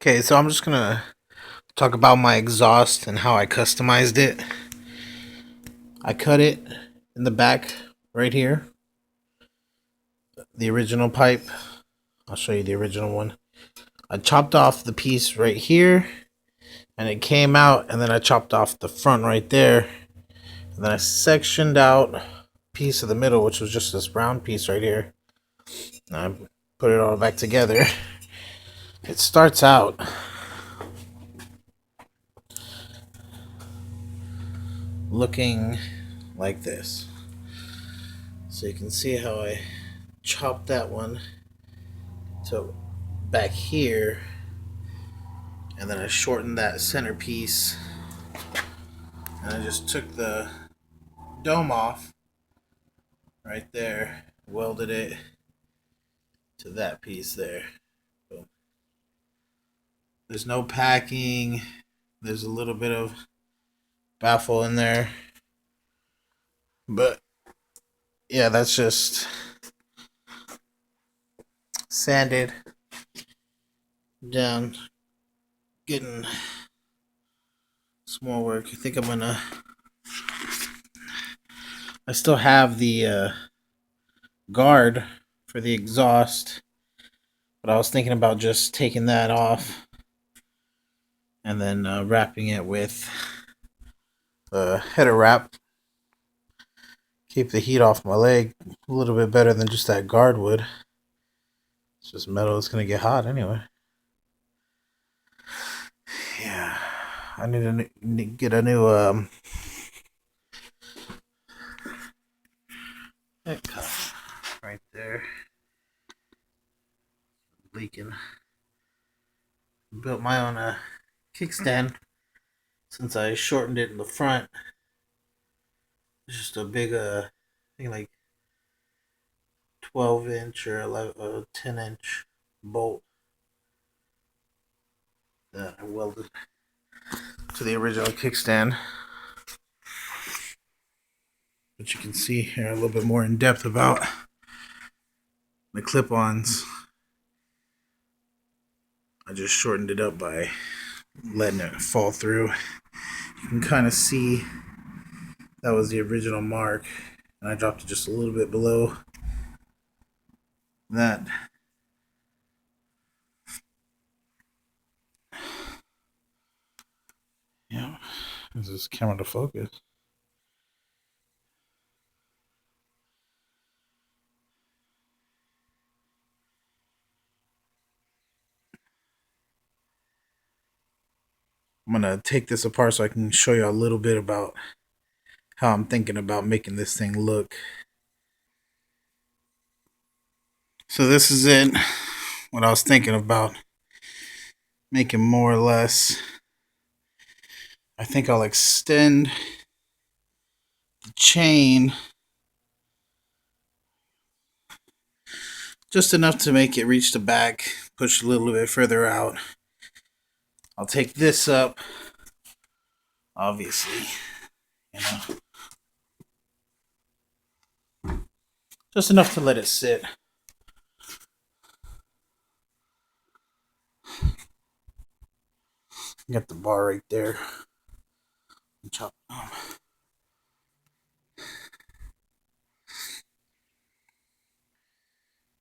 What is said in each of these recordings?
Okay, so I'm just gonna talk about my exhaust and how I customized it. I cut it in the back right here, the original pipe. I'll show you the original one. I chopped off the piece right here, and it came out, and then I chopped off the front right there, and then I sectioned out a piece of the middle, which was just this round piece right here. And I put it all back together. It starts out looking like this. So you can see how I chopped that one to back here, and then I shortened that centerpiece, and I just took the dome off right there, welded it to that piece there. Boom. There's no packing. There's a little bit of baffle in there, but yeah, that's just sanded down, getting some more work. I think I'm gonna. I still have the guard for the exhaust, but I was thinking about just taking that off and then wrapping it with a header wrap. Keep the heat off my leg a little bit better than just that guard would. It's just metal, it's gonna get hot anyway. Yeah, I need to get a new head cuff right there. Leaking. Built my own kickstand since I shortened it in the front. It's just a big I think like 12-inch or 10-inch bolt that I welded to the original kickstand. But you can see here a little bit more in depth about the clip-ons. I just shortened it up by letting it fall through. You can kind of see that was the original mark, and I dropped it just a little bit below that. Yeah, is this camera to focus? I'm gonna take this apart so I can show you a little bit about how I'm thinking about making this thing look. So this is it. What I was thinking about making more or less. I think I'll extend the chain just enough to make it reach the back, push a little bit further out. I'll take this up, obviously, you know, just enough to let it sit. Got the bar right there. Chop it off.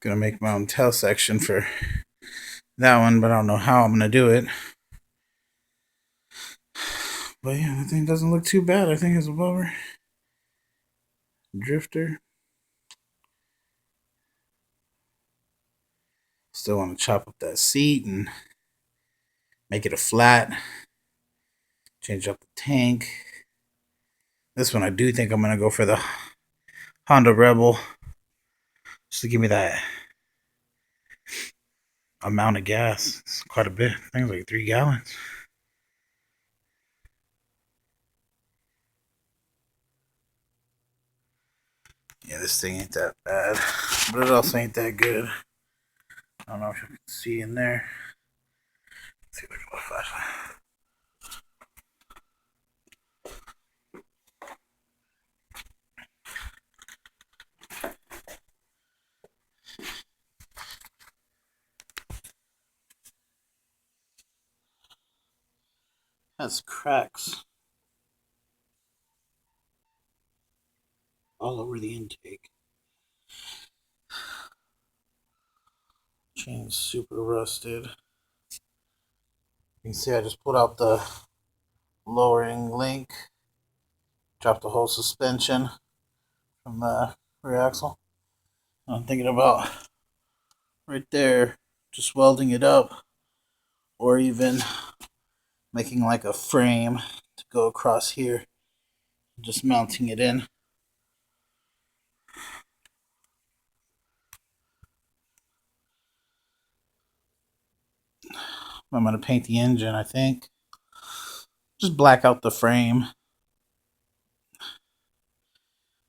Gonna make my own tail section for that one, but I don't know how I'm gonna do it. But yeah, that thing doesn't look too bad. I think it's a blower. Drifter. Still want to chop up that seat and make it a flat. Change up the tank. This one I do think I'm gonna go for the Honda Rebel, just to give me that amount of gas. It's quite a bit. I think it's like 3 gallons. Yeah, this thing ain't that bad, but it also ain't that good. I don't know if you can see in there. Let's see if I can put a flashlight. Has cracks all over the intake. Chain's super rusted. You can see I just pulled out the lowering link, dropped the whole suspension from the rear axle. I'm thinking about right there, just welding it up, or even making like a frame to go across here, just mounting it in. I'm going to paint the engine, I think. Just black out the frame.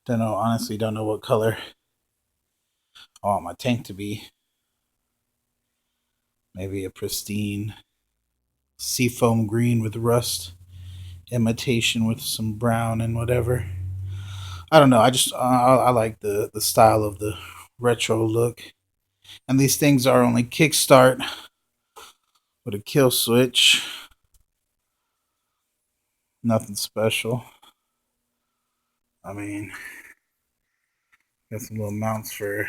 Don't know, honestly, don't know what color I want my tank to be. Maybe a pristine seafoam green with rust imitation with some brown and whatever. I don't know. I like the style of the retro look. And these things are only kickstart with a kill switch. Nothing special. I mean, got some little mounts for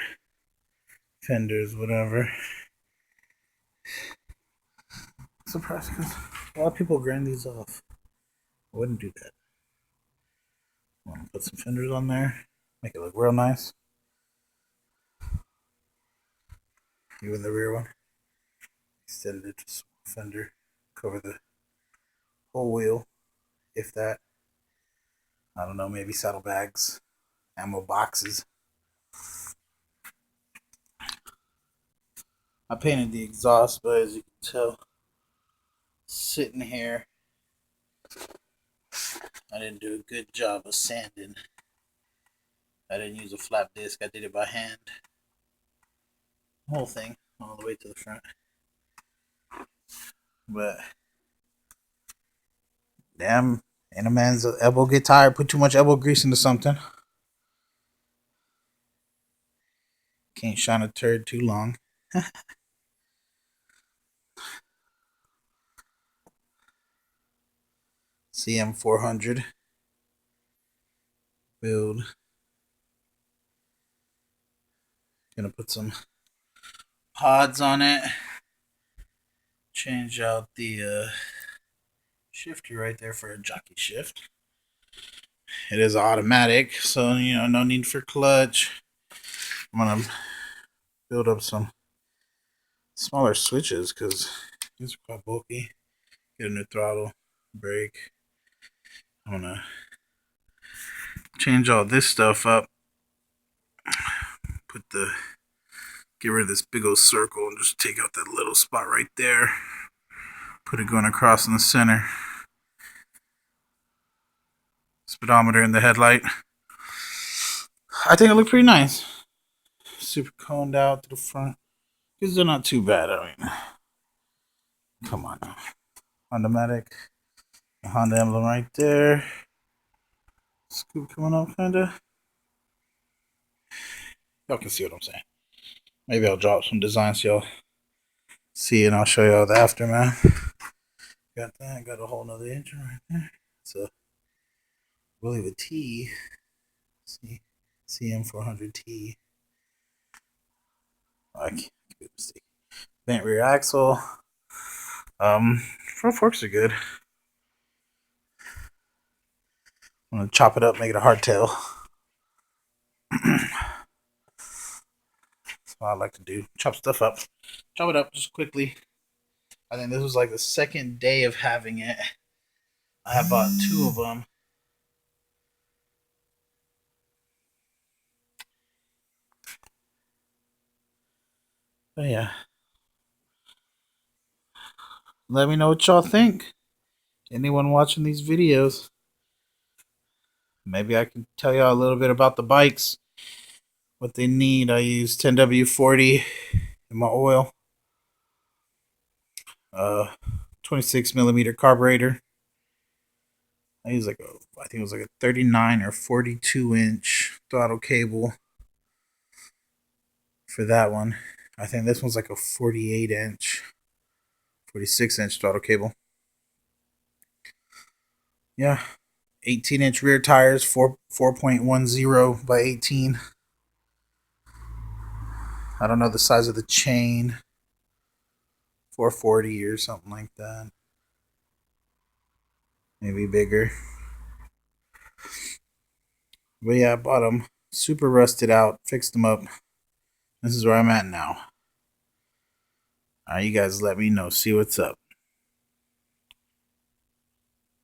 fenders, whatever. Surprised because a lot of people grind these off. I wouldn't do that. I want to put some fenders on there, make it look real nice. Even the rear one. Extended it to some fender, cover the whole wheel, if that. I don't know, maybe saddlebags, ammo boxes. I painted the exhaust, but as you can tell, sitting here, I didn't do a good job of sanding. I didn't use a flap disc, I did it by hand. The whole thing, all the way to the front. But, damn, ain't a man's elbow get tired, put too much elbow grease into something. Can't shine a turd too long. CM400 build. Gonna put some pods on it. Change out the shifter right there for a jockey shift. It is automatic, so no need for clutch. I'm gonna build up some smaller switches because these are quite bulky. Get a new throttle, brake. I'm gonna change all this stuff up. Get rid of this big old circle and just take out that little spot right there. Put it going across in the center. Speedometer in the headlight. I think it looked pretty nice. Super coned out to the front. Because they're not too bad. I mean, come on now. Honda-matic. The Honda emblem right there. Scoop coming up, kinda. Y'all can see what I'm saying. Maybe I'll drop some designs so y'all see and I'll show y'all the aftermath. Got that. Got a whole nother engine right there. It's a, I believe a T. See, CM400T. I can't be a mistake. Bent rear axle. Front forks are good. I'm gonna chop it up, make it a hardtail. That's what I like to do. Chop stuff up. Chop it up just quickly. I think this was like the second day of having it. I have bought 2 of them. But yeah. Let me know what y'all think. Anyone watching these videos. Maybe I can tell y'all a little bit about the bikes. What they need. I use 10W40 in my oil. 26 millimeter carburetor. I use I think it was like a 39 or 42 inch throttle cable for that one. I think this one's like a 48 inch, 46 inch throttle cable. Yeah, 18-inch rear tires, 4.10 by 18. I don't know the size of the chain, 440 or something like that. Maybe bigger. But yeah, I bought them. Super rusted out. Fixed them up. This is where I'm at now. Alright, you guys let me know. See what's up.